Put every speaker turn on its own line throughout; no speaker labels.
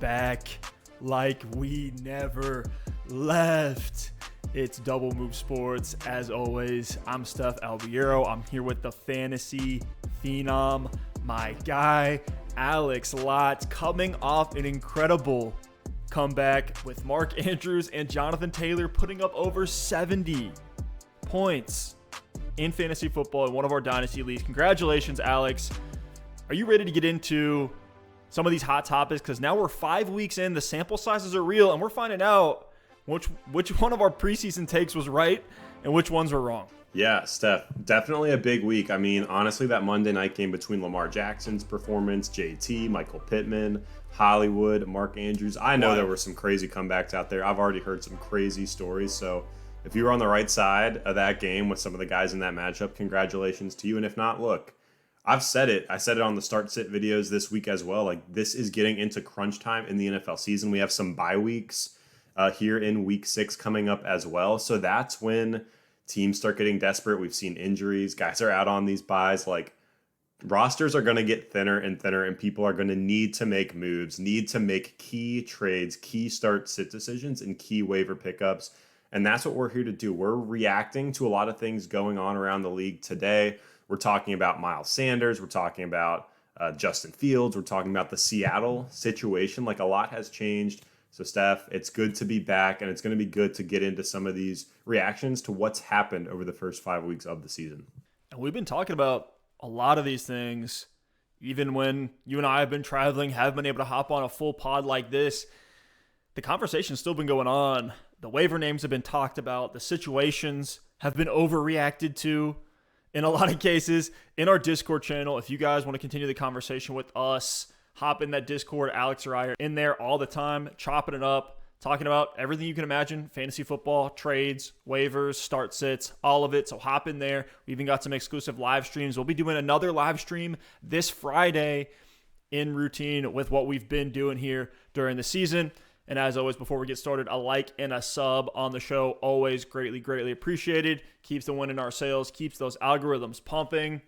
back like we never left. It's Double Move Sports. As always, I'm Stef Albiero. I'm here with the fantasy phenom, my guy, Alex Lott, coming off an incredible comeback with Mark Andrews and Jonathan Taylor putting up over 70 points in fantasy football in one of our dynasty leagues. Congratulations, Alex. Are you ready to get into some of these hot topics? Because now we're 5 weeks in, the sample sizes are real, and we're finding out which one of our preseason takes was right and which ones were wrong.
Yeah, Steph, definitely a big week. I mean, honestly, that Monday night game between Lamar Jackson's performance, JT, Michael Pittman, Hollywood, Mark Andrews. I know there were some crazy comebacks out there. I've already heard some crazy stories. So if you were on the right side of that game with some of the guys in that matchup, congratulations to you. And if not, look, I've said it. I said it on the start-sit videos this week as well. Like, this is getting into crunch time in the NFL season. We have some bye weeks here in week 6 coming up as well. So that's when teams start getting desperate. We've seen injuries. Guys are out on these buys. Like, rosters are going to get thinner and thinner, and people are going to need to make moves, need to make key trades, key start-sit decisions, and key waiver pickups. And that's what we're here to do. We're reacting to a lot of things going on around the league today. We're talking about Miles Sanders. We're talking about Justin Fields. We're talking about the Seattle situation. Like, a lot has changed. So, Steph, it's good to be back, and it's going to be good to get into some of these reactions to what's happened over the first 5 weeks of the season.
And we've been talking about a lot of these things, even when you and I have been traveling, have been able to hop on a full pod like this. The conversation's still been going on. The waiver names have been talked about. The situations have been overreacted to in a lot of cases. In our Discord channel, if you guys want to continue the conversation with us, hop in that Discord. Alex or I are in there all the time, chopping it up, talking about everything you can imagine, fantasy football, trades, waivers, start sits, all of it. So hop in there. We even got some exclusive live streams. We'll be doing another live stream this Friday in routine with what we've been doing here during the season. And as always, before we get started, a like and a sub on the show, always greatly, greatly appreciated. Keeps the win in our sales, keeps those algorithms pumping.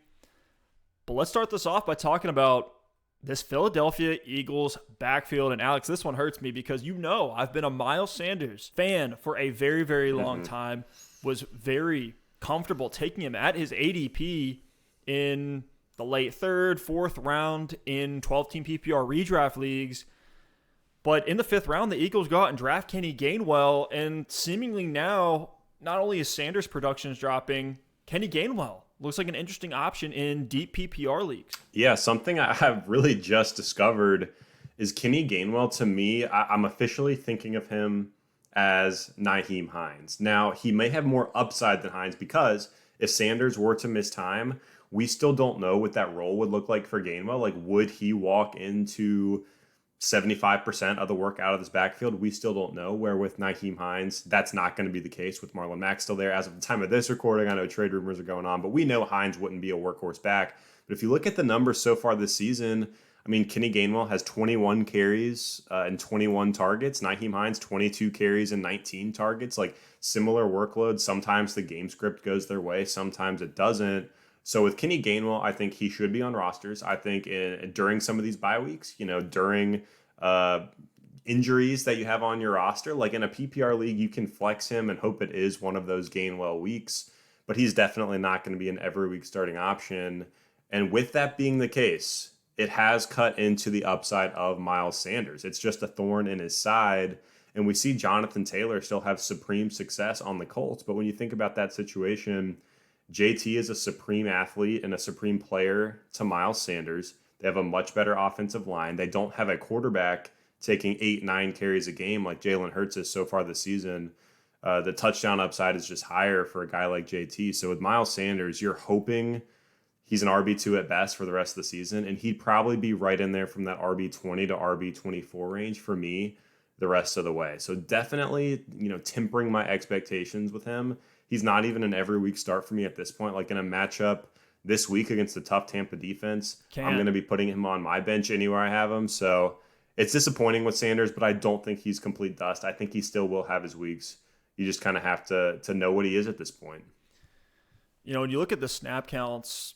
But let's start this off by talking about this Philadelphia Eagles backfield. And Alex, this one hurts me because I've been a Miles Sanders fan for a very, very long time. Was very comfortable taking him at his ADP in the late 3rd, 4th round in 12-team PPR redraft leagues. But in the 5th round, the Eagles go out and draft Kenny Gainwell. And seemingly now, not only is Sanders' production is dropping, Kenny Gainwell looks like an interesting option in deep PPR leagues.
Yeah, something I have really just discovered is Kenny Gainwell. To me, I'm officially thinking of him as Nyheim Hines. Now, he may have more upside than Hines because if Sanders were to miss time, we still don't know what that role would look like for Gainwell. Like, would he walk into 75% of the work out of this backfield? We still don't know. Where with Nyheim Hines, that's not going to be the case with Marlon Mack still there. As of the time of this recording, I know trade rumors are going on, but we know Hines wouldn't be a workhorse back. But if you look at the numbers so far this season, I mean, Kenny Gainwell has 21 carries and 21 targets. Nyheim Hines, 22 carries and 19 targets. Like, similar workload. Sometimes the game script goes their way. Sometimes it doesn't. So with Kenny Gainwell, I think he should be on rosters. I think during some of these bye weeks, during injuries that you have on your roster, like in a PPR league, you can flex him and hope it is one of those Gainwell weeks. But he's definitely not going to be an every week starting option. And with that being the case, it has cut into the upside of Miles Sanders. It's just a thorn in his side. And we see Jonathan Taylor still have supreme success on the Colts. But when you think about that situation, JT is a supreme athlete and a supreme player to Miles Sanders. They have a much better offensive line. They don't have a quarterback taking 8-9 carries a game like Jalen Hurts is so far this season. The touchdown upside is just higher for a guy like JT. So with Miles Sanders, you're hoping he's an RB2 at best for the rest of the season, and he'd probably be right in there from that RB20 to RB24 range for me the rest of the way. So definitely, tempering my expectations with him. He's not even an every week start for me at this point. Like in a matchup this week against the tough Tampa defense, I'm going to be putting him on my bench anywhere I have him. So it's disappointing with Sanders, but I don't think he's complete dust. I think he still will have his weeks. You just kind of have to know what he is at this point.
When you look at the snap counts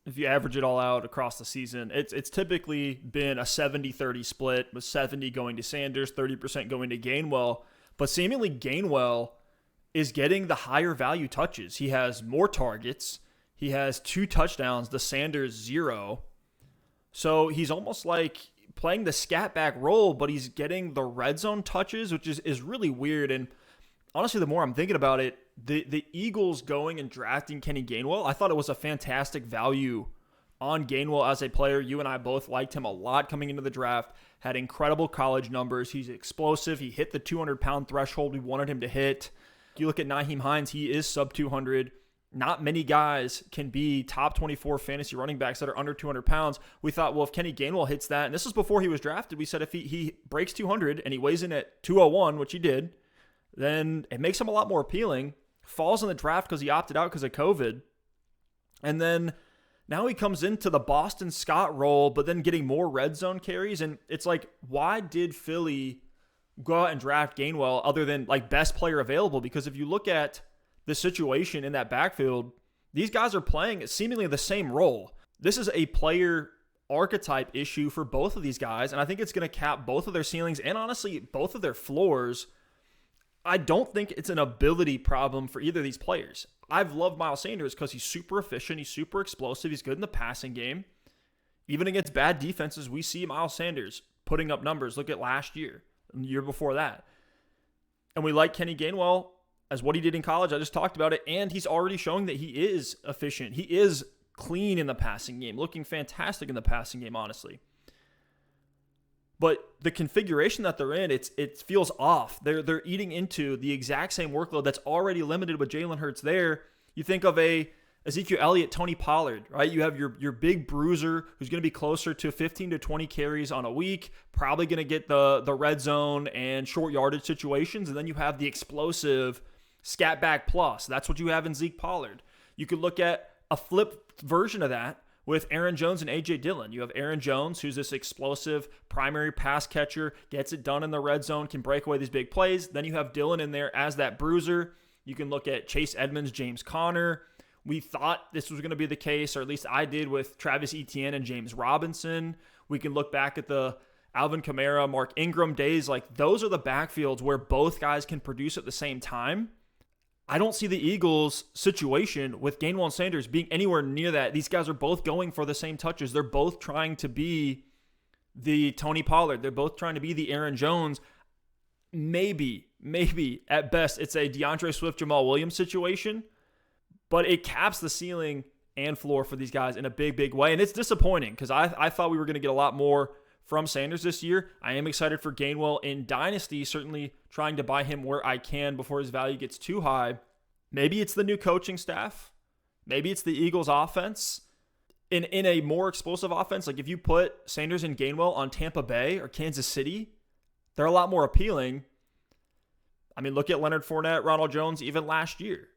if you average it all out across the season, it's typically been a 70-30 split, with 70 going to Sanders, 30% going to Gainwell. But seemingly Gainwell is getting the higher value touches. He has more targets. He has 2 touchdowns, the Sanders 0. So he's almost like playing the scat back role, but he's getting the red zone touches, which is really weird. And honestly, the more I'm thinking about it, the Eagles going and drafting Kenny Gainwell, I thought it was a fantastic value on Gainwell as a player. You and I both liked him a lot coming into the draft, had incredible college numbers. He's explosive. He hit the 200-pound threshold we wanted him to hit. You look at Nyheim Hines, he is sub 200. Not many guys can be top 24 fantasy running backs that are under 200 pounds. We thought, well, if Kenny Gainwell hits that, and this is before he was drafted, we said if he breaks 200 and he weighs in at 201, which he did, then it makes him a lot more appealing. Falls in the draft because he opted out because of COVID. And then now he comes into the Boston Scott role, but then getting more red zone carries. And it's like, why did Philly go out and draft Gainwell other than like best player available? Because if you look at the situation in that backfield, these guys are playing seemingly the same role. This is a player archetype issue for both of these guys, and I think it's going to cap both of their ceilings and honestly both of their floors. I don't think it's an ability problem for either of these players. I've loved Miles Sanders because he's super efficient, he's super explosive, he's good in the passing game. Even against bad defenses, we see Miles Sanders putting up numbers. Look at last year, and the year before that. And we like Kenny Gainwell as what he did in college. I just talked about it, and he's already showing that he is efficient. He is clean in the passing game, looking fantastic in the passing game, honestly. But the configuration that they're in, it feels off. They're eating into the exact same workload that's already limited with Jalen Hurts there. You think of a Ezekiel Elliott, Tony Pollard, right? You have your big bruiser who's going to be closer to 15 to 20 carries on a week, probably going to get the red zone and short yardage situations, and then you have the explosive scat back plus. That's what you have in Zeke Pollard. You could look at a flip version of that with Aaron Jones and A.J. Dillon. You have Aaron Jones, who's this explosive primary pass catcher, gets it done in the red zone, can break away these big plays. Then you have Dillon in there as that bruiser. You can look at Chase Edmonds, James Conner. We thought this was going to be the case, or at least I did, with Travis Etienne and James Robinson. We can look back at the Alvin Kamara, Mark Ingram days. Like, those are the backfields where both guys can produce at the same time. I don't see the Eagles' situation with Gainwell and Sanders being anywhere near that. These guys are both going for the same touches. They're both trying to be the Tony Pollard. They're both trying to be the Aaron Jones. Maybe, at best, it's a DeAndre Swift, Jamal Williams situation, but it caps the ceiling and floor for these guys in a big, big way. And it's disappointing because I thought we were going to get a lot more from Sanders this year. I am excited for Gainwell in Dynasty, certainly trying to buy him where I can before his value gets too high. Maybe it's the new coaching staff. Maybe it's the Eagles offense. In a more explosive offense, like if you put Sanders and Gainwell on Tampa Bay or Kansas City, they're a lot more appealing. I mean, look at Leonard Fournette, Ronald Jones, even last year.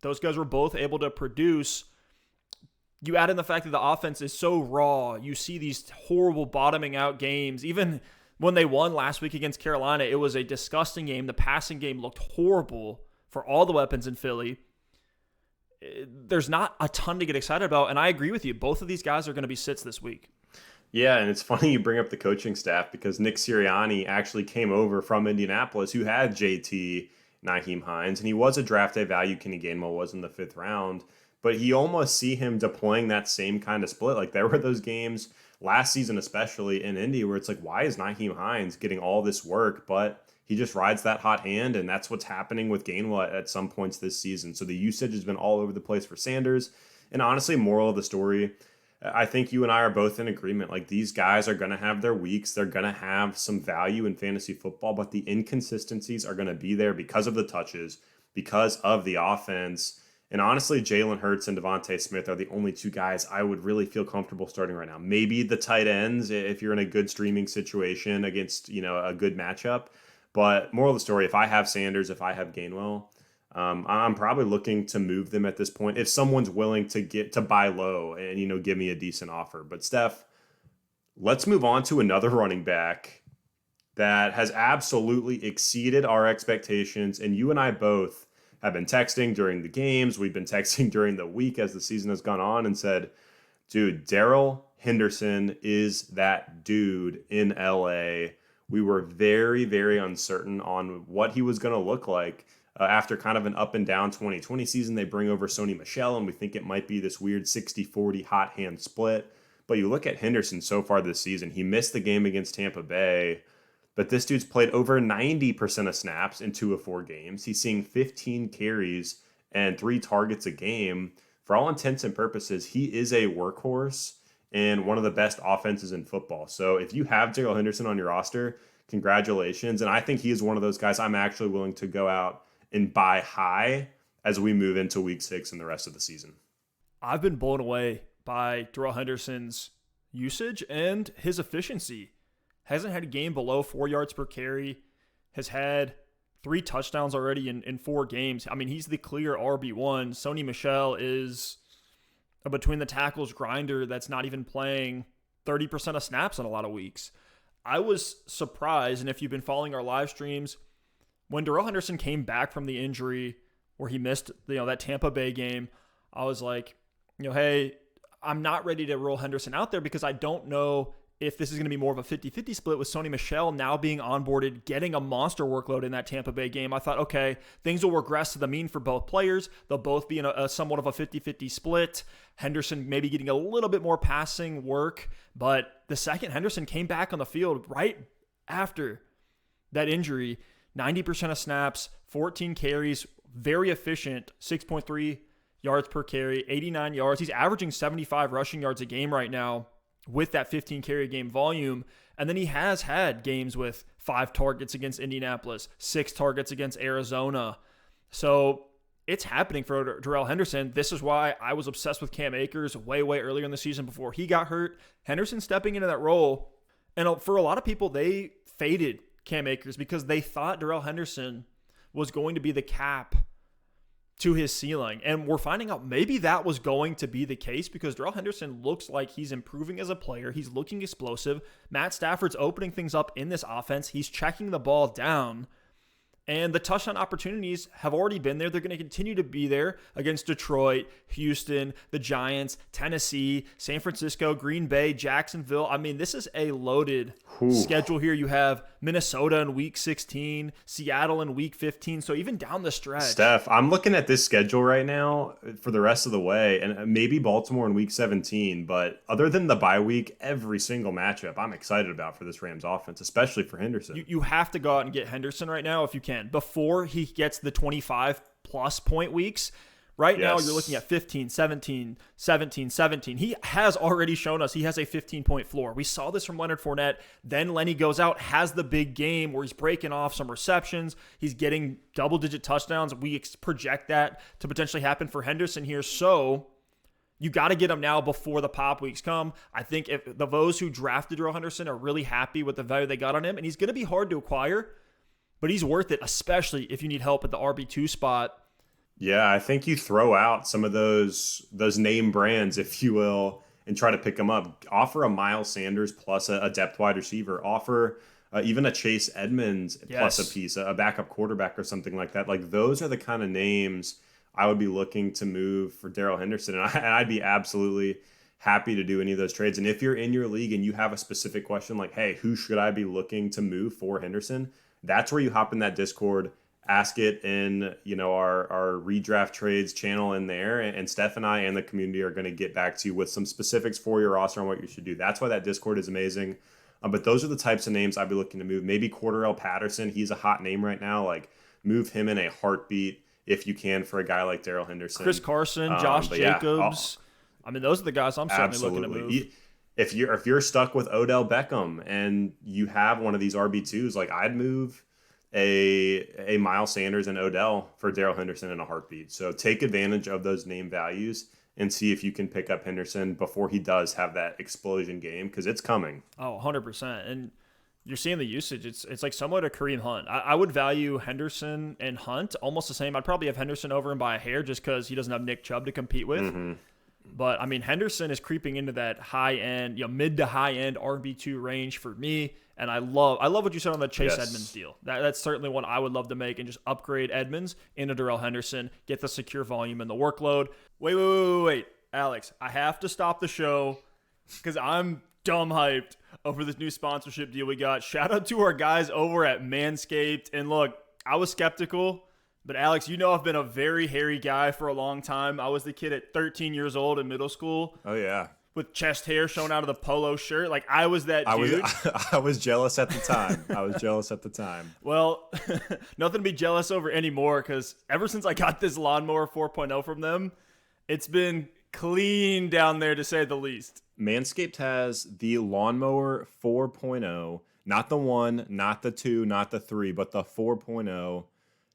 Those guys were both able to produce. You add in the fact that the offense is so raw. You see these horrible bottoming out games. Even when they won last week against Carolina, it was a disgusting game. The passing game looked horrible for all the weapons in Philly. There's not a ton to get excited about, and I agree with you. Both of these guys are going to be sits this week.
Yeah, and it's funny you bring up the coaching staff because Nick Sirianni actually came over from Indianapolis, who had JT, Nyheim Hines, and he was a draft day value. Kenny Gainwell was in the 5th round. But you almost see him deploying that same kind of split. Like, there were those games last season, especially in Indy, where it's like, why is Nyheim Hines getting all this work? But he just rides that hot hand, and that's what's happening with Gainwell at some points this season. So the usage has been all over the place for Sanders. And honestly, moral of the story, I think you and I are both in agreement. Like, these guys are going to have their weeks. They're going to have some value in fantasy football, but the inconsistencies are going to be there because of the touches, because of the offense. And honestly, Jalen Hurts and Devontae Smith are the only 2 guys I would really feel comfortable starting right now. Maybe the tight ends if you're in a good streaming situation against, a good matchup. But moral of the story, if I have Sanders, if I have Gainwell, I'm probably looking to move them at this point if someone's willing to buy low and, give me a decent offer. But Steph, let's move on to another running back that has absolutely exceeded our expectations. And you and I both have been texting during the games. We've been texting during the week as the season has gone on and said, Dude, Darrell Henderson is that dude in LA. We were very, very uncertain on what he was going to look like. After kind of an up and down 2020 season, they bring over Sony Michel, and we think it might be this weird 60-40 hot hand split. But you look at Henderson so far this season, he missed the game against Tampa Bay, but this dude's played over 90% of snaps in 2 of 4 games. He's seeing 15 carries and 3 targets a game. For all intents and purposes, he is a workhorse and one of the best offenses in football. So if you have Darrell Henderson on your roster, congratulations. And I think he is one of those guys I'm actually willing to go out and buy high as we move into week 6 and the rest of the season.
I've been blown away by Darrell Henderson's usage and his efficiency. Hasn't had a game below 4 yards per carry, has had 3 touchdowns already in 4 games. I mean, he's the clear RB1. Sony Michel is a between the tackles grinder that's not even playing 30% of snaps in a lot of weeks. I was surprised, and if you've been following our live streams, when Darrell Henderson came back from the injury where he missed that Tampa Bay game, I was like, hey, I'm not ready to roll Henderson out there because I don't know if this is going to be more of a 50-50 split with Sony Michel now being onboarded, getting a monster workload in that Tampa Bay game. I thought, okay, things will regress to the mean for both players. They'll both be in a somewhat of a 50-50 split. Henderson maybe getting a little bit more passing work. But the second Henderson came back on the field right after that injury, 90% of snaps, 14 carries, very efficient, 6.3 yards per carry, 89 yards. He's averaging 75 rushing yards a game right now with that 15 carry game volume. And then he has had games with 5 targets against Indianapolis, 6 targets against Arizona. So it's happening for Darrell Henderson. This is why I was obsessed with Cam Akers way earlier in the season before he got hurt. Henderson stepping into that role. And for a lot of people, they faded Cam Akers because they thought Darrell Henderson was going to be the cap to his ceiling. And we're finding out maybe that was going to be the case because Darrell Henderson looks like he's improving as a player. He's looking explosive. Matt Stafford's opening things up in this offense. He's checking the ball down. And the touchdown opportunities have already been there. They're going to continue to be there against Detroit, Houston, the Giants, Tennessee, San Francisco, Green Bay, Jacksonville. I mean, this is a loaded schedule here. You have Minnesota in week 16, Seattle in week 15. So even down the stretch.
Steph, I'm looking at this schedule right now for the rest of the way, and maybe Baltimore in week 17. But other than the bye week, every single matchup I'm excited about for this Rams offense, especially for Henderson.
You have to go out and get Henderson right now if you can, before he gets the 25-plus point weeks. Right now, you're looking at 15, 17, 17, 17. He has already shown us he has a 15-point floor. We saw this from Leonard Fournette. Then Lenny goes out, has the big game where he's breaking off some receptions. He's getting double-digit touchdowns. We project that to potentially happen for Henderson here. So you got to get him now before the pop weeks come. I think if those who drafted Darrell Henderson are really happy with the value they got on him, and he's going to be hard to acquire, but he's worth it, especially if you need help at the RB2 spot.
Yeah, I think you throw out some of those name brands, if you will, and try to pick them up. Offer a Miles Sanders plus a depth wide receiver. Offer even a Chase Edmonds plus a piece, a backup quarterback or something like that. Like, those are the kind of names I would be looking to move for Darrell Henderson. And I'd be absolutely happy to do any of those trades. And if you're in your league and you have a specific question like, hey, who should I be looking to move for Henderson? That's where you hop in that Discord. Ask it in, our redraft trades channel in there, and Steph and I and the community are going to get back to you with some specifics for your roster on what you should do. That's why that Discord is amazing. But those are the types of names I'd be looking to move. Maybe Cordarrelle Patterson. He's a hot name right now. Like, move him in a heartbeat if you can for a guy like Darrell Henderson.
Chris Carson, Josh Jacobs. I mean, those are the guys I'm certainly looking to move.
If you're stuck with Odell Beckham and you have one of these RB2s, like, I'd move a Miles Sanders and Odell for Darrell Henderson in a heartbeat. So take advantage of those name values and see if you can pick up Henderson before he does have that explosion game, because it's coming.
Oh, 100%. And you're seeing the usage. It's like similar to Kareem Hunt. I would value Henderson and Hunt almost the same. I'd probably have Henderson over him by a hair just because he doesn't have Nick Chubb to compete with. Mm-hmm. But, I mean, Henderson is creeping into that high-end, mid to high-end RB2 range for me. And I love what you said on the Chase Edmonds deal. That's certainly one I would love to make and just upgrade Edmonds into Darrell Henderson, get the secure volume and the workload. Wait. Alex, I have to stop the show because I'm dumb hyped over this new sponsorship deal we got. Shout out to our guys over at Manscaped. And look, I was skeptical, but Alex, you know I've been a very hairy guy for a long time. I was the kid at 13 years old in middle school.
Oh, yeah.
With chest hair showing out of the polo shirt. Like, I was that dude.
I was jealous at the time.
Well, nothing to be jealous over anymore because ever since I got this lawnmower 4.0 from them, it's been clean down there to say the least.
Manscaped has the lawnmower 4.0, not the 1, not the 2, not the 3, but the 4.0.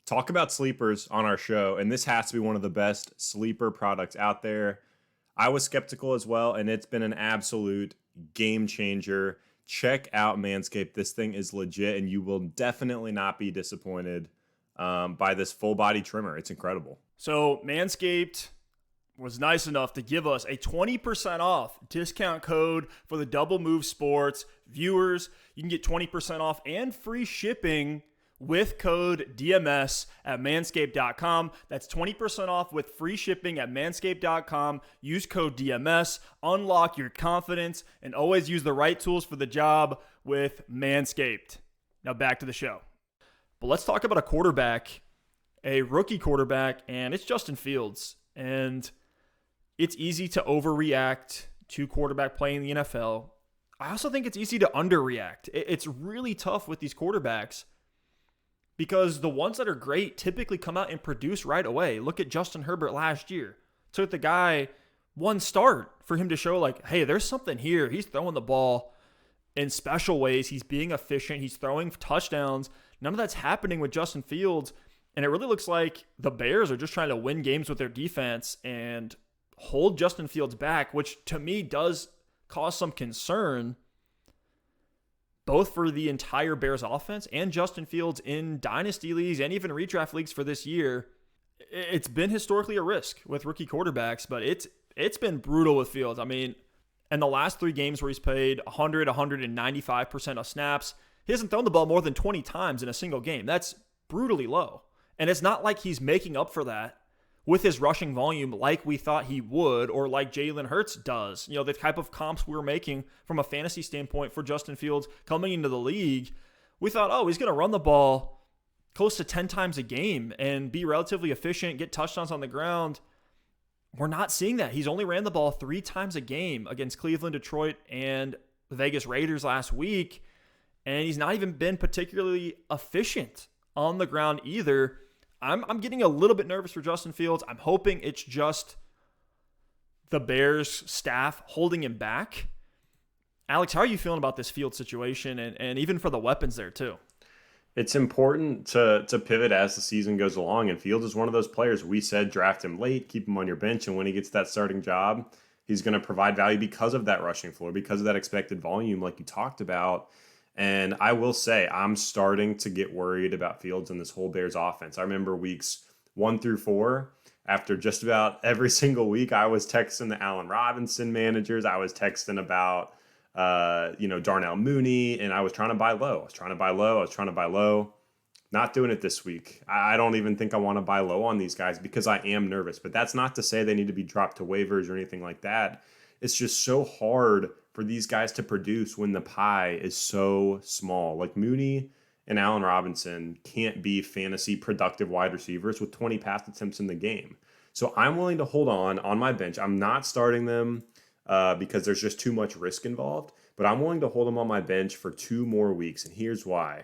Talk about sleepers on our show, and this has to be one of the best sleeper products out there. I was skeptical as well, and it's been an absolute game changer. Check out Manscaped. This thing is legit, and you will definitely not be disappointed by this full body trimmer. It's incredible.
So Manscaped was nice enough to give us a 20% off discount code for the Double Move Sports viewers. You can get 20% off and free shipping with code DMS at manscaped.com. That's 20% off with free shipping at manscaped.com. Use code DMS, unlock your confidence, and always use the right tools for the job with Manscaped. Now back to the show. But let's talk about a quarterback, a rookie quarterback, and it's Justin Fields. And it's easy to overreact to quarterback play in the NFL. I also think it's easy to underreact. It's really tough with these quarterbacks because the ones that are great typically come out and produce right away. Look at Justin Herbert last year. Took the guy one start for him to show like, hey, there's something here. He's throwing the ball in special ways. He's being efficient. He's throwing touchdowns. None of that's happening with Justin Fields. And it really looks like the Bears are just trying to win games with their defense and hold Justin Fields back, which to me does cause some concern both for the entire Bears offense and Justin Fields in dynasty leagues and even redraft leagues for this year. It's been historically a risk with rookie quarterbacks, but it's been brutal with Fields. I mean, in the last 3 games where he's played 195% of snaps, he hasn't thrown the ball more than 20 times in a single game. That's brutally low. And it's not like he's making up for that with his rushing volume like we thought he would or like Jalen Hurts does. You know, the type of comps we were making from a fantasy standpoint for Justin Fields coming into the league, we thought, oh, he's going to run the ball close to 10 times a game and be relatively efficient, get touchdowns on the ground. We're not seeing that. He's only ran the ball 3 times a game against Cleveland, Detroit, and the Vegas Raiders last week, and he's not even been particularly efficient on the ground either. I'm getting a little bit nervous for Justin Fields. I'm hoping it's just the Bears staff holding him back. Alex, how are you feeling about this Field situation and even for the weapons there too?
It's important to pivot as the season goes along, and Fields is one of those players. We said draft him late, keep him on your bench, and when he gets that starting job, he's going to provide value because of that rushing floor, because of that expected volume like you talked about. And I will say, I'm starting to get worried about Fields and this whole Bears offense. I remember weeks 1 through 4, after just about every single week, I was texting the Allen Robinson managers. I was texting about, Darnell Mooney, and I was trying to buy low. I was trying to buy low. Not doing it this week. I don't even think I want to buy low on these guys because I am nervous. But that's not to say they need to be dropped to waivers or anything like that. It's just so hard for these guys to produce when the pie is so small. Like Mooney and Allen Robinson can't be fantasy productive wide receivers with 20 pass attempts in the game. So I'm willing to hold on my bench. I'm not starting them because there's just too much risk involved, but I'm willing to hold them on my bench for 2 more weeks. And here's why.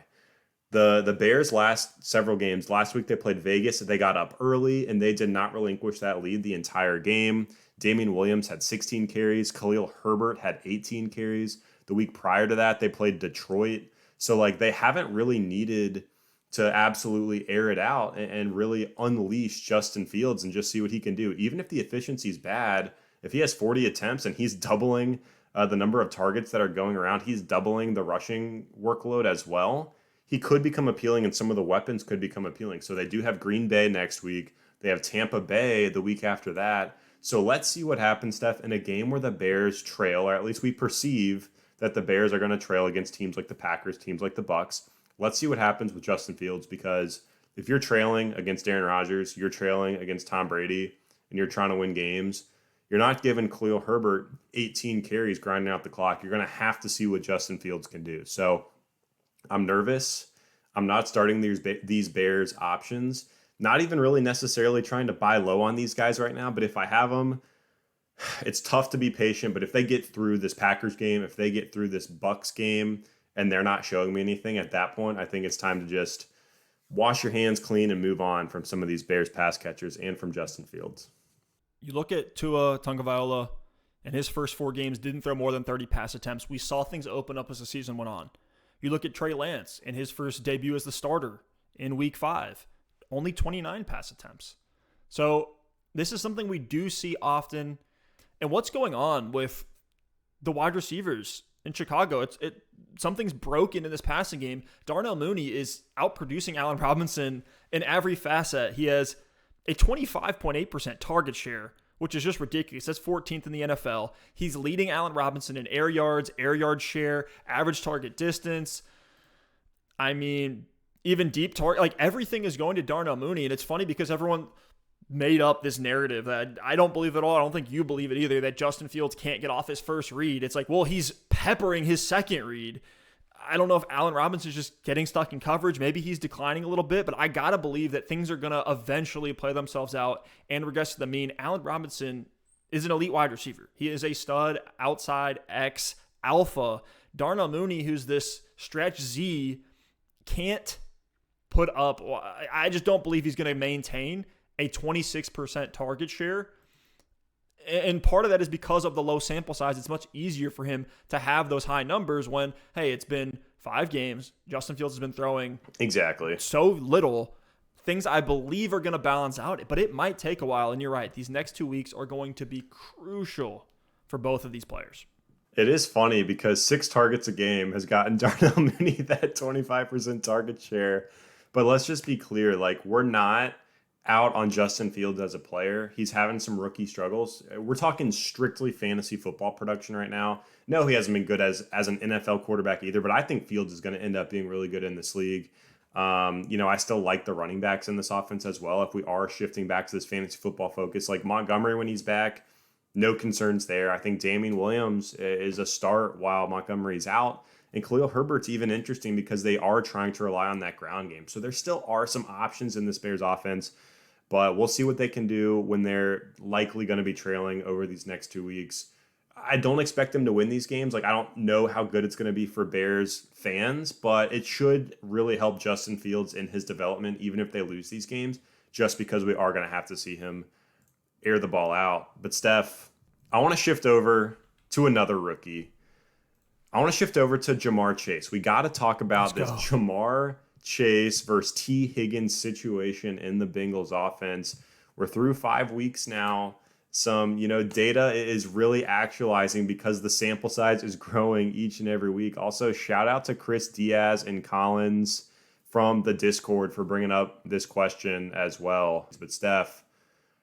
The Bears last several games, last week they played Vegas, they got up early and they did not relinquish that lead the entire game. Damian Williams had 16 carries. Khalil Herbert had 18 carries. The week prior to that, they played Detroit. So, they haven't really needed to absolutely air it out and really unleash Justin Fields and just see what he can do. Even if the efficiency is bad, if he has 40 attempts and he's doubling the number of targets that are going around, he's doubling the rushing workload as well. He could become appealing and some of the weapons could become appealing. So they do have Green Bay next week. They have Tampa Bay the week after that. So let's see what happens, Stef, in a game where the Bears trail, or at least we perceive that the Bears are going to trail against teams like the Packers, teams like the Bucks. Let's see what happens with Justin Fields, because if you're trailing against Aaron Rodgers, you're trailing against Tom Brady, and you're trying to win games, You're not giving Khalil Herbert 18 carries grinding out the clock. You're going to have to see what Justin Fields can do. So I'm nervous. I'm not starting these Bears options. Not even really necessarily trying to buy low on these guys right now, but if I have them, it's tough to be patient. But if they get through this Packers game, if they get through this Bucks game, and they're not showing me anything at that point, I think it's time to just wash your hands clean and move on from some of these Bears pass catchers and from Justin Fields.
You look at Tua Tagovailoa, and his first 4 games didn't throw more than 30 pass attempts. We saw things open up as the season went on. You look at Trey Lance in his first debut as the starter in week 5, only 29 pass attempts. So this is something we do see often. And what's going on with the wide receivers in Chicago? Something's broken in this passing game. Darnell Mooney is outproducing Allen Robinson in every facet. He has a 25.8% target share, which is just ridiculous. That's 14th in the NFL. He's leading Allen Robinson in air yards share, average target distance. I mean, even deep target, like everything is going to Darnell Mooney. And it's funny because everyone made up this narrative that I don't believe at all. I don't think you believe it either, that Justin Fields can't get off his first read. It's like, well, he's peppering his second read. I don't know if Allen Robinson's just getting stuck in coverage. Maybe he's declining a little bit, but I got to believe that things are going to eventually play themselves out and regress to the mean. Allen Robinson is an elite wide receiver. He is a stud outside X alpha. Darnell Mooney, who's this stretch Z, can't put up. I just don't believe he's going to maintain a 26% target share. And part of that is because of the low sample size. It's much easier for him to have those high numbers when, hey, it's been 5 games. Justin Fields has been throwing
exactly
so little. Things I believe are going to balance out, but it might take a while. And you're right. These next 2 weeks are going to be crucial for both of these players.
It is funny because 6 targets a game has gotten Darnell Mooney that 25% target share. But let's just be clear, like, we're not out on Justin Fields as a player. He's having some rookie struggles. We're talking strictly fantasy football production right now. No, he hasn't been good as an NFL quarterback either, but I think Fields is going to end up being really good in this league. I still like the running backs in this offense as well. If we are shifting back to this fantasy football focus, like Montgomery when he's back, no concerns there. I think Damian Williams is a start while Montgomery's out. And Khalil Herbert's even interesting because they are trying to rely on that ground game. So there still are some options in this Bears offense, but we'll see what they can do when they're likely going to be trailing over these next 2 weeks. I don't expect them to win these games. Like, I don't know how good it's going to be for Bears fans, but it should really help Justin Fields in his development, even if they lose these games, just because we are going to have to see him air the ball out. But Stef, I want to shift over to another rookie. I want to shift over to Jamar Chase. We got to talk about this Jamar Chase versus T. Higgins situation in the Bengals offense. We're through 5 weeks now. Some, data is really actualizing because the sample size is growing each and every week. Also, shout out to Chris Diaz and Collins from the Discord for bringing up this question as well. But Steph,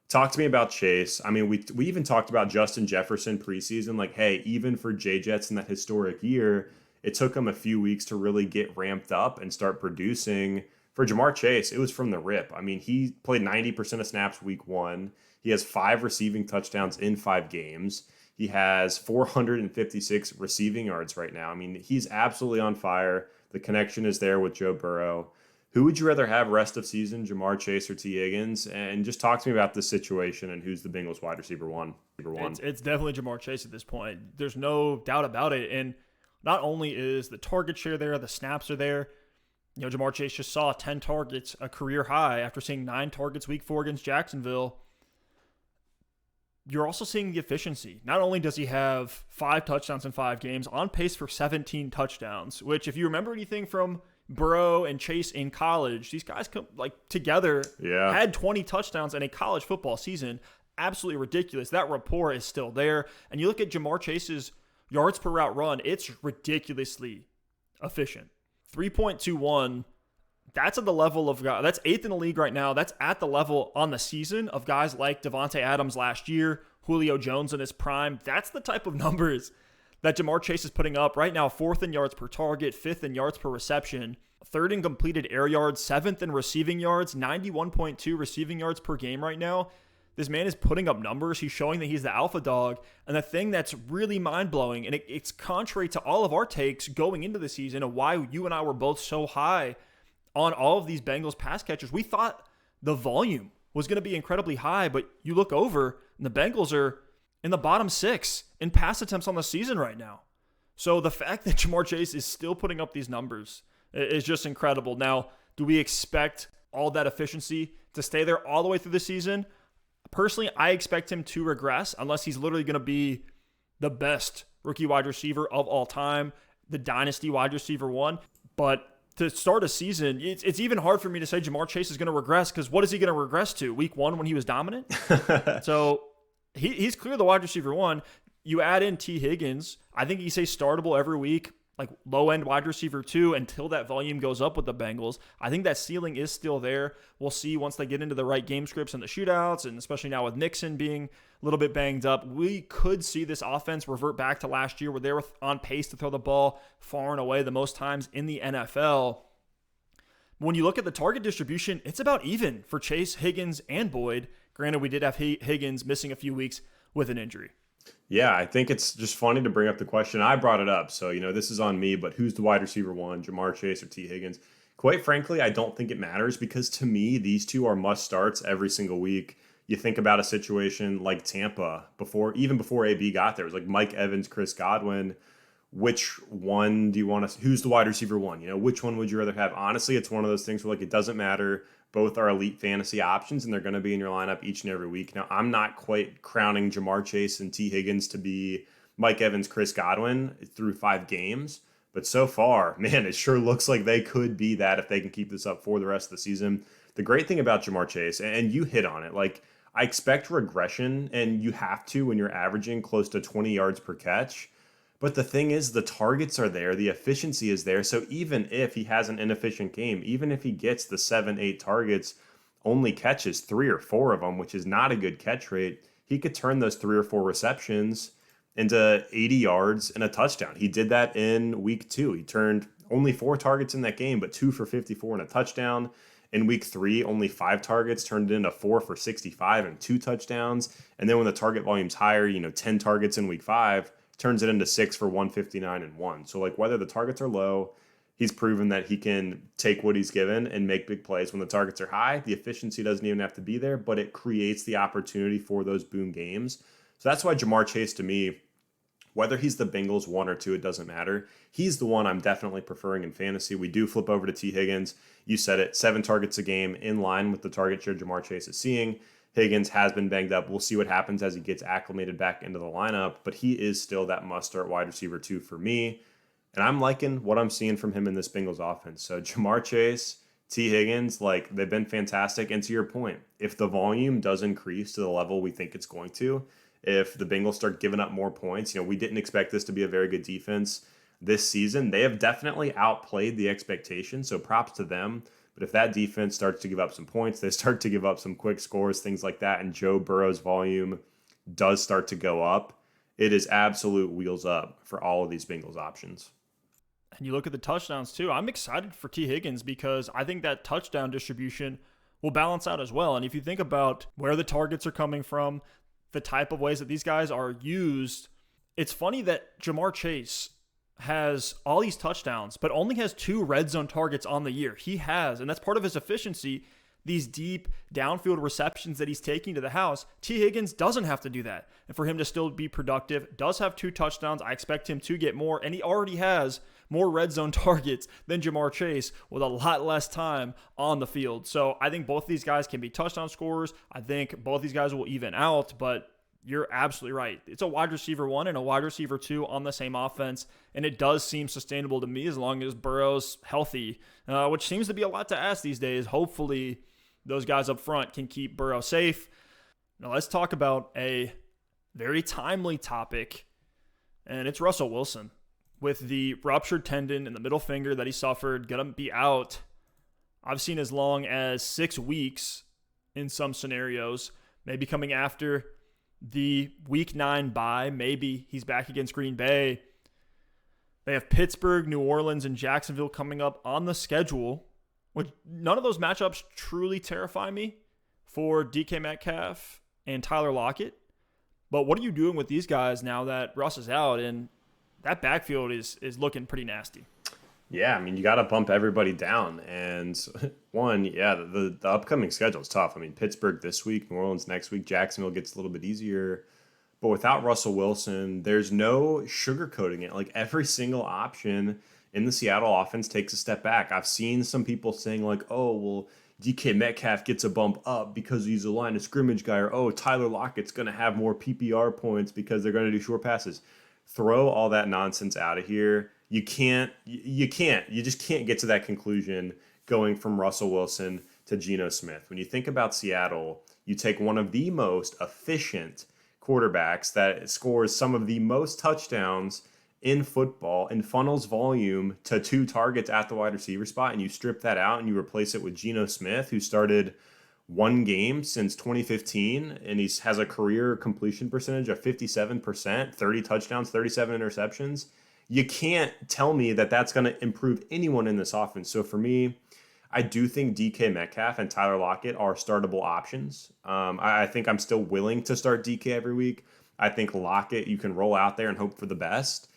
talk to me about Chase. I mean, we even talked about Justin Jefferson preseason. Like, hey, even for J-Jets in that historic year, it took him a few weeks to really get ramped up and start producing. For Jamar Chase, it was from the rip. I mean, he played 90% of snaps week 1. He has 5 receiving touchdowns in 5 games. He has 456 receiving yards right now. I mean, he's absolutely on fire. The connection is there with Joe Burrow. Who would you rather have rest of season, Jamar Chase or T. Higgins? And just talk to me about this situation and who's the Bengals wide receiver one.
It's definitely Jamar Chase at this point. There's no doubt about it. And not only is the target share there, the snaps are there. Jamar Chase just saw 10 targets, a career high, after seeing 9 targets week 4 against Jacksonville. You're also seeing the efficiency. Not only does he have 5 touchdowns in 5 games, on pace for 17 touchdowns, which if you remember anything from Burrow and Chase in college, these guys together had 20 touchdowns in a college football season. Absolutely ridiculous. That rapport is still there. And you look at Jamar Chase's yards per route run, it's ridiculously efficient. 3.21, that's at the level of guys. That's 8th in the league right now. That's at the level on the season of guys like Devontae Adams last year, Julio Jones in his prime. That's the type of numbers that Jamar Chase is putting up right now. 4th in yards per target, 5th in yards per reception, 3rd in completed air yards, 7th in receiving yards, 91.2 receiving yards per game right now. This man is putting up numbers. He's showing that he's the alpha dog. And the thing that's really mind-blowing, and it's contrary to all of our takes going into the season and why you and I were both so high on all of these Bengals pass catchers, we thought the volume was going to be incredibly high, but you look over and the Bengals are in the bottom 6 in pass attempts on the season right now. So the fact that Ja'Marr Chase is still putting up these numbers is just incredible. Now, do we expect all that efficiency to stay there all the way through the season? Personally, I expect him to regress unless he's literally going to be the best rookie wide receiver of all time, the dynasty wide receiver one. But to start a season, it's even hard for me to say Ja'Marr Chase is going to regress, because what is he going to regress to? Week 1 when he was dominant? So he's clearly the wide receiver one. You add in T. Higgins, I think he stays startable every week, like low-end wide receiver 2 until that volume goes up with the Bengals. I think that ceiling is still there. We'll see once they get into the right game scripts and the shootouts, and especially now with Nixon being a little bit banged up, we could see this offense revert back to last year where they were on pace to throw the ball far and away the most times in the NFL. When you look at the target distribution, it's about even for Chase, Higgins, and Boyd. Granted, we did have Higgins missing a few weeks with an injury.
Yeah, I think it's just funny to bring up the question. I brought it up, so this is on me, but who's the wide receiver one, Ja'Marr Chase or T. Higgins? Quite frankly, I don't think it matters, because to me, these two are must starts every single week. You think about a situation like Tampa, even before AB got there, it was like Mike Evans, Chris Godwin. Which one do you want to, who's the wide receiver one? Which one would you rather have? Honestly, it's one of those things where it doesn't matter. Both are elite fantasy options, and they're going to be in your lineup each and every week. Now, I'm not quite crowning Ja'Marr Chase and T. Higgins to be Mike Evans, Chris Godwin through 5 games. But so far, man, it sure looks like they could be that if they can keep this up for the rest of the season. The great thing about Ja'Marr Chase, and you hit on it, I expect regression, and you have to when you're averaging close to 20 yards per catch. But the thing is, the targets are there, the efficiency is there. So even if he has an inefficient game, even if he gets the 7-8 targets, only catches 3 or 4 of them, which is not a good catch rate, he could turn those 3 or 4 receptions into 80 yards and a touchdown. He did that in week 2. He turned only 4 targets in that game, but 2 for 54 and a touchdown. In week 3, only 5 targets, turned it into 4 for 65 and 2 touchdowns. And then when the target volume's higher, 10 targets in week 5, turns it into 6 for 159 and 1. So whether the targets are low, he's proven that he can take what he's given and make big plays. When the targets are high, the efficiency doesn't even have to be there, but it creates the opportunity for those boom games. So that's why Ja'Marr Chase, to me, whether he's the Bengals 1 or 2, it doesn't matter. He's the one I'm definitely preferring in fantasy. We do flip over to T. Higgins. You said it, 7 targets a game, in line with the target share Ja'Marr Chase is seeing. Higgins has been banged up. We'll see what happens as he gets acclimated back into the lineup, but he is still that must-start wide receiver 2 for me, and I'm liking what I'm seeing from him in this Bengals offense. So Ja'Marr Chase, T. Higgins, they've been fantastic, and to your point, if the volume does increase to the level we think it's going to, if the Bengals start giving up more points, we didn't expect this to be a very good defense this season. They have definitely outplayed the expectations, so props to them. But if that defense starts to give up some points, they start to give up some quick scores, things like that, and Joe Burrow's volume does start to go up, it is absolute wheels up for all of these Bengals options.
And you look at the touchdowns too. I'm excited for T. Higgins because I think that touchdown distribution will balance out as well. And if you think about where the targets are coming from, the type of ways that these guys are used, it's funny that Ja'Marr Chase has all these touchdowns, but only has 2 red zone targets on the year. He has, and that's part of his efficiency, these deep downfield receptions that he's taking to the house. T. Higgins doesn't have to do that. And for him to still be productive, does have 2 touchdowns. I expect him to get more, and he already has more red zone targets than Ja'Marr Chase with a lot less time on the field. So I think both of these guys can be touchdown scorers. I think both these guys will even out, but you're absolutely right. It's a wide receiver 1 and a wide receiver 2 on the same offense, and it does seem sustainable to me as long as Burrow's healthy, which seems to be a lot to ask these days. Hopefully, those guys up front can keep Burrow safe. Now, let's talk about a very timely topic, and it's Russell Wilson. With the ruptured tendon in the middle finger that he suffered, going to be out, I've seen as long as 6 weeks in some scenarios, maybe coming after the week 9 bye. Maybe he's back against Green Bay. They have Pittsburgh, New Orleans, and Jacksonville coming up on the schedule, which none of those matchups truly terrify me for DK Metcalf and Tyler Lockett. But what are you doing with these guys now that Russ is out and that backfield is looking pretty nasty?
Yeah, I mean, you got to bump everybody down. And one, yeah, the upcoming schedule is tough. I mean, Pittsburgh this week, New Orleans next week, Jacksonville gets a little bit easier. But without Russell Wilson, there's no sugarcoating it. Like every single option in the Seattle offense takes a step back. I've seen some people saying like, oh, well, DK Metcalf gets a bump up because he's a line of scrimmage guy, or oh, Tyler Lockett's going to have more PPR points because they're going to do short passes. Throw all that nonsense out of here. You just can't get to that conclusion going from Russell Wilson to Geno Smith. When you think about Seattle, you take one of the most efficient quarterbacks that scores some of the most touchdowns in football and funnels volume to 2 targets at the wide receiver spot, and you strip that out and you replace it with Geno Smith, who started 1 game since 2015, and he has a career completion percentage of 57%, 30 touchdowns, 37 interceptions. You can't tell me that that's going to improve anyone in this offense. So for me, I do think DK Metcalf and Tyler Lockett are startable options. I think I'm still willing to start DK every week. I think Lockett you can roll out there and hope for the best,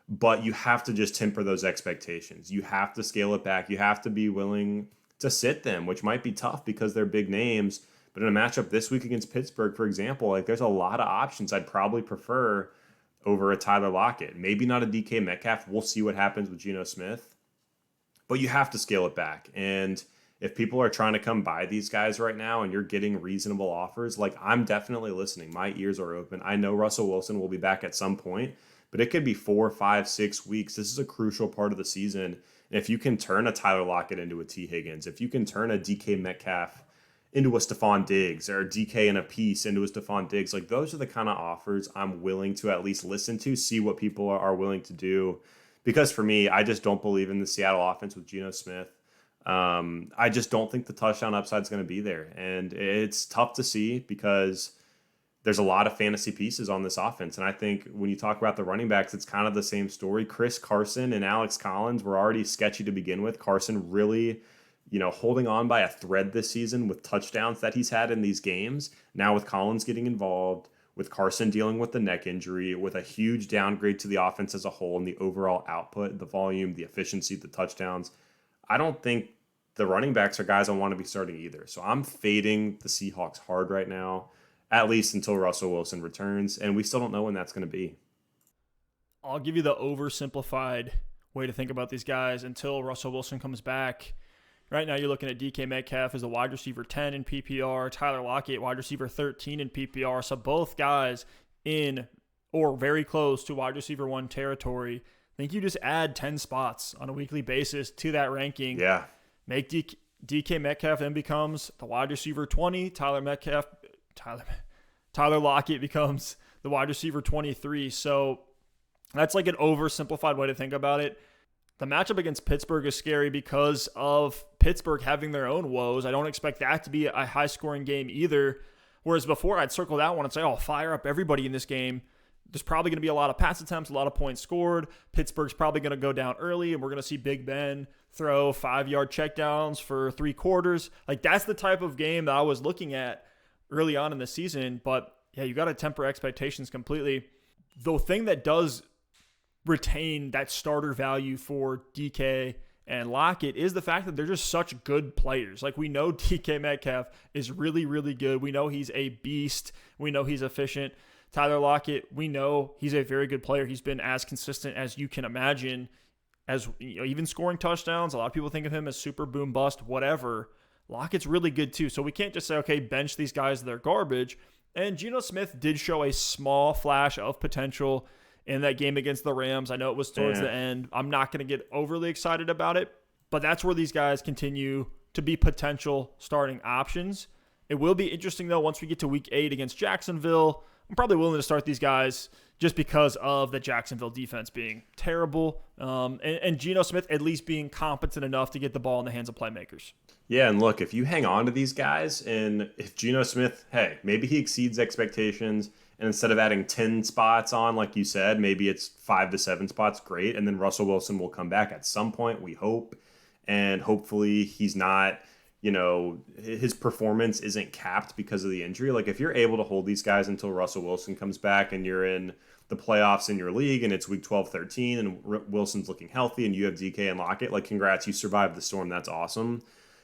but you have to just temper those expectations. You have to scale it back. You have to be willing to sit them, which might be tough because they're big names. But in a matchup this week against Pittsburgh, for example, like there's a lot of options I'd probably prefer over a Tyler Lockett. Maybe not a DK Metcalf. We'll see what happens with Geno Smith. But you have to scale it back. And if people are trying to come by these guys right now and you're getting reasonable offers, like I'm definitely listening. My ears are open. I know Russell Wilson will be back at some point, but it could be 4, 5, 6 weeks. This is a crucial part of the season. And if you can turn a Tyler Lockett into a T. Higgins, if you can turn a DK Metcalf into a Stephon Diggs, or DK and a piece into a Stephon Diggs, like those are the kind of offers I'm willing to at least listen to, see what people are willing to do. Because for me, I just don't believe in the Seattle offense with Geno Smith. I just don't think the touchdown upside is going to be there. And it's tough to see because there's a lot of fantasy pieces on this offense. And I think when you talk about the running backs, it's kind of the same story. Chris Carson and Alex Collins were already sketchy to begin with. Carson really, holding on by a thread this season with touchdowns that he's had in these games. Now with Collins getting involved, with Carson dealing with the neck injury, with a huge downgrade to the offense as a whole and the overall output, the volume, the efficiency, the touchdowns, I don't think the running backs are guys I want to be starting either. So I'm fading the Seahawks hard right now, at least until Russell Wilson returns, and we still don't know when that's going to be.
I'll give you the oversimplified way to think about these guys until Russell Wilson comes back. Right now, you're looking at DK Metcalf as a wide receiver 10 in PPR, Tyler Lockett, wide receiver 13 in PPR. So both guys in or very close to wide receiver 1 territory. I think you just add 10 spots on a weekly basis to that ranking.
Yeah.
Make DK Metcalf then becomes the wide receiver 20. Tyler Lockett becomes the wide receiver 23. So that's like an oversimplified way to think about it. The matchup against Pittsburgh is scary because of Pittsburgh having their own woes. I don't expect that to be a high-scoring game either. Whereas before, I'd circle that one and say, oh, fire up everybody in this game. There's probably going to be a lot of pass attempts, a lot of points scored. Pittsburgh's probably going to go down early, and we're going to see Big Ben throw 5-yard checkdowns for 3 quarters. Like, that's the type of game that I was looking at early on in the season. But, yeah, you got to temper expectations completely. The thing that does retain that starter value for DK and Lockett is the fact that they're just such good players. Like, we know DK Metcalf is really, really good. We know he's a beast. We know he's efficient. Tyler Lockett, we know he's a very good player. He's been as consistent as you can imagine, as even scoring touchdowns. A lot of people think of him as super boom bust, whatever. Lockett's really good too. So we can't just say, okay, bench these guys, they're garbage. And Geno Smith did show a small flash of potential in that game against the Rams. I know it was towards the end. I'm not going to get overly excited about it, but that's where these guys continue to be potential starting options. It will be interesting, though, once we get to week 8 against Jacksonville. I'm probably willing to start these guys just because of the Jacksonville defense being terrible and Geno Smith at least being competent enough to get the ball in the hands of playmakers.
Yeah, and look, if you hang on to these guys, and if Geno Smith, hey, maybe he exceeds expectations, and instead of adding 10 spots on, like you said, maybe it's 5 to 7 spots, great. And then Russell Wilson will come back at some point, we hope. And hopefully he's not, his performance isn't capped because of the injury. Like if you're able to hold these guys until Russell Wilson comes back and you're in the playoffs in your league and it's week 12, 13 and Wilson's looking healthy and you have DK and Lockett, like congrats, you survived the storm. That's awesome.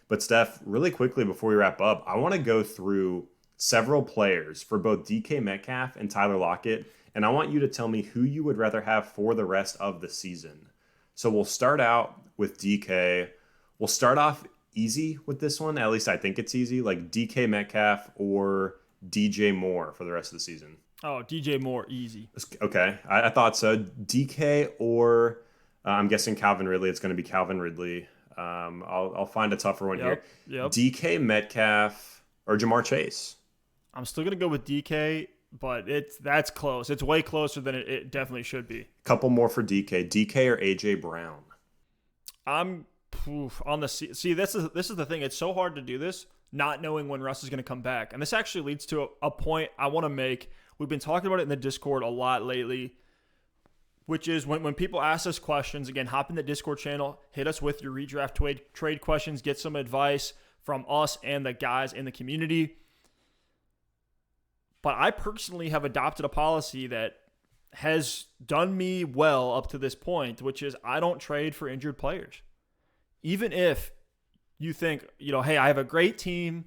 But Steph, really quickly before we wrap up, I want to go through several players for both DK Metcalf and Tyler Lockett. And I want you to tell me who you would rather have for the rest of the season. So we'll start out with DK. We'll start off easy with this one. At least I think it's easy. Like DK Metcalf or DJ Moore for the rest of the season.
Oh, DJ Moore, easy.
Okay, I thought so. DK or I'm guessing Calvin Ridley. It's going to be Calvin Ridley. I'll find a tougher one here.
Yep.
DK Metcalf or Jamar Chase.
I'm still going to go with DK, but that's close. It's way closer than it definitely should be.
Couple more for DK. DK or AJ Brown.
I'm on the see. This is the thing. It's so hard to do this, not knowing when Russ is going to come back. And this actually leads to a point I want to make. We've been talking about it in the Discord a lot lately, which is when people ask us questions. Again, hop in the Discord channel, hit us with your redraft trade questions, get some advice from us and the guys in the community. But I personally have adopted a policy that has done me well up to this point, which is I don't trade for injured players. Even if you think, hey, I have a great team,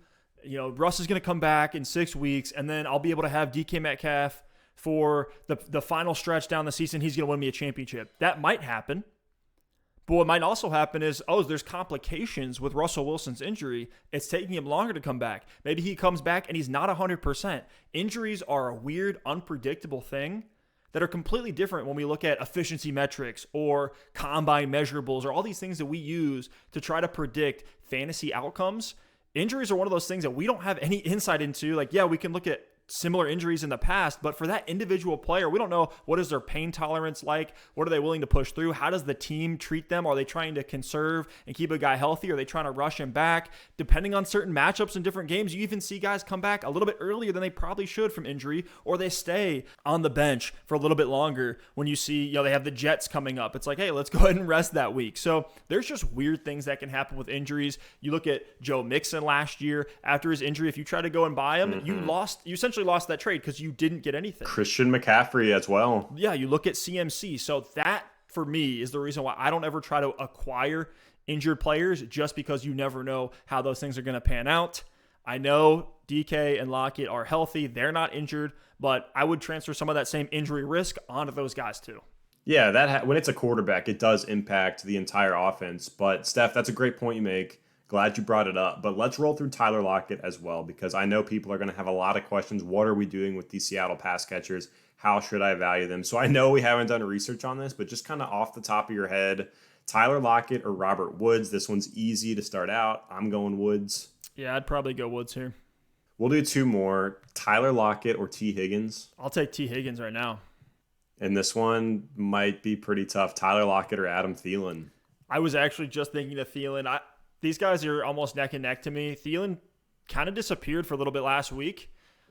Russ is going to come back in 6 weeks, and then I'll be able to have DK Metcalf for the final stretch down the season. He's going to win me a championship. That might happen. But what might also happen is, there's complications with Russell Wilson's injury. It's taking him longer to come back. Maybe he comes back and he's not 100%. Injuries are a weird, unpredictable thing that are completely different when we look at efficiency metrics or combine measurables or all these things that we use to try to predict fantasy outcomes. Injuries are one of those things that we don't have any insight into. Like, yeah, we can look at similar injuries in the past, but for that individual player, we don't know what is their pain tolerance like, what are they willing to push through, how does the team treat them, are they trying to conserve and keep a guy healthy, are they trying to rush him back? Depending on certain matchups in different games, you even see guys come back a little bit earlier than they probably should from injury, or they stay on the bench for a little bit longer when you see, they have the Jets coming up. It's like, hey, let's go ahead and rest that week. So there's just weird things that can happen with injuries. You look at Joe Mixon last year after his injury, if you try to go and buy him, you essentially lost that trade because you didn't get anything.
Christian McCaffrey as well.
Yeah, you look at CMC. So that, for me, is the reason why I don't ever try to acquire injured players, just because you never know how those things are going to pan out. I know DK and Lockett are healthy. They're not injured, but I would transfer some of that same injury risk onto those guys too.
Yeah, when it's a quarterback, it does impact the entire offense. But, Steph, that's a great point you make. Glad you brought it up. But let's roll through Tyler Lockett as well, because I know people are going to have a lot of questions. What are we doing with these Seattle pass catchers? How should I value them? So I know we haven't done research on this, but just kind of off the top of your head, Tyler Lockett or Robert Woods? This one's easy to start out. I'm going Woods.
Yeah, I'd probably go Woods here.
We'll do two more. Tyler Lockett or T. Higgins?
I'll take T. Higgins right now.
And this one might be pretty tough. Tyler Lockett or Adam Thielen?
I was actually just thinking of Thielen. These guys are almost neck and neck to me. Thielen kind of disappeared for a little bit last week.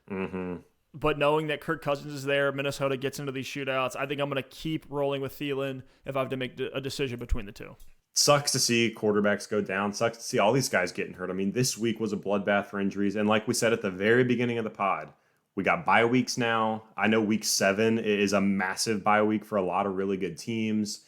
Mm-hmm.
But knowing that Kirk Cousins is there, Minnesota gets into these shootouts, I think I'm going to keep rolling with Thielen if I have to make a decision between the two.
Sucks to see quarterbacks go down. Sucks to see all these guys getting hurt. I mean, this week was a bloodbath for injuries. And like we said at the very beginning of the pod, we got bye weeks now. I know week 7 is a massive bye week for a lot of really good teams.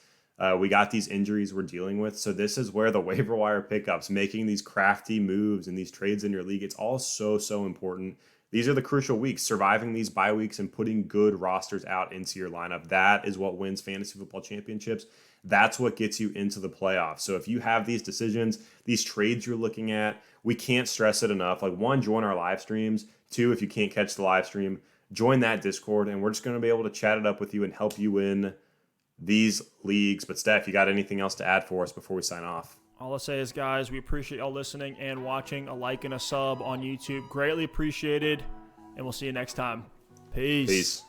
We got these injuries we're dealing with. So this is where the waiver wire pickups, making these crafty moves and these trades in your league, it's all so, so important. These are the crucial weeks, surviving these bye weeks and putting good rosters out into your lineup. That is what wins fantasy football championships. That's what gets you into the playoffs. So if you have these decisions, these trades you're looking at, we can't stress it enough. Like, 1, join our live streams. 2, if you can't catch the live stream, join that Discord, and we're just going to be able to chat it up with you and help you win these leagues. But Steph, you got anything else to add for us before we sign off?
All I'll say is, guys, we appreciate y'all listening and watching. A like and a sub on YouTube. Greatly appreciated, and we'll see you next time. Peace.